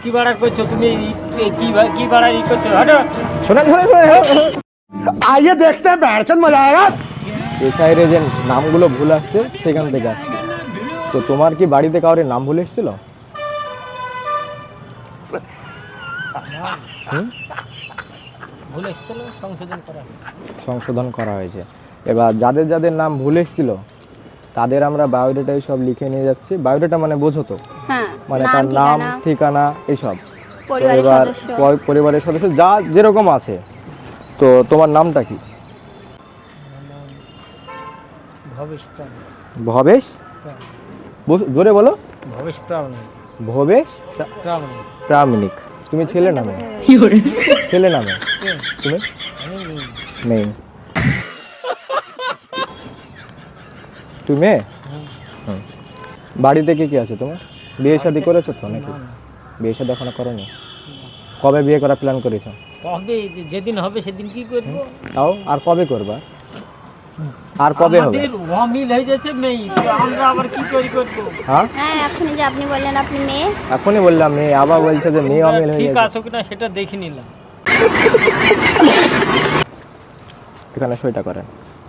কি বাড়ার করছো তুমি? কি বাড়ার ই করছো? হাঁটো। শোনেন আইয়ে দেখতে বেড়াচ্ছেন মজা আয়েগা। এই সাইডে যে নামগুলো ভুল আসছে সেখান থেকে আসছে। তো তোমার কি বাড়িতে কাউরে নাম ভুল এসেছিল? ভুল এসেছিল, সংশোধন করা হয়েছে। সংশোধন করা হয়েছে। এবার যাদের যাদের নাম ভুল এসেছিল তাদের আমরা বায়োডাটাই সব লিখে নিয়ে যাচ্ছি। বায়োডাটা মানে বোঝো তো, মানে তার নাম, ঠিকানা এইসব। এবার পরিবারের সদস্য যা যেরকম আছে। তো তোমার নামটা কি? ভবেশ প্রামাণিক। ভবেশ? জোরে বলো। ভবেশ প্রামাণিক। ভবেশ প্রামাণিক। প্রামাণিক। তুমি ছেলে নামে? ছেলে নামে তুমি? নেই। তুমি মেয়ে? বাড়িতে কি আছে তোমার? বিয়ে শাদী করেছো তো নাকি? বিয়ে শাদী এখনো করোনি? কবে বিয়ে করার প্ল্যান করেছো? কবে যেদিন হবে সেদিন কি করব? তাও আর কবে করবা? আর কবে হবে? আমাদের অমিল হয়ে যাচ্ছে মেয়ে, আমরা আবার কি করব? হ্যাঁ এখনই যে আপনি বললেন আপনি মেয়ে। এখনই বললাম মেয়ে, আবার বলছে যে মেয়ে অমিল হয়ে ঠিক গেছে। আছে কিনা সেটা দেখে নিলাম। এখানে সইটা করেন।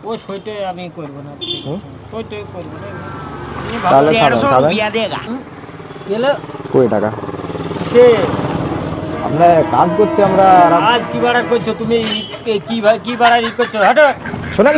ও সইটাই আমি করব না। সইটাই করব না। তাহলে 150 रुपया দেগা। গেলে কই টাকা? সে আমরা কাজ করছি আমরা। আজ কি বাড়ার করছো তুমি? কি বাড়ার ই করছো? হাঁটো। শোনেন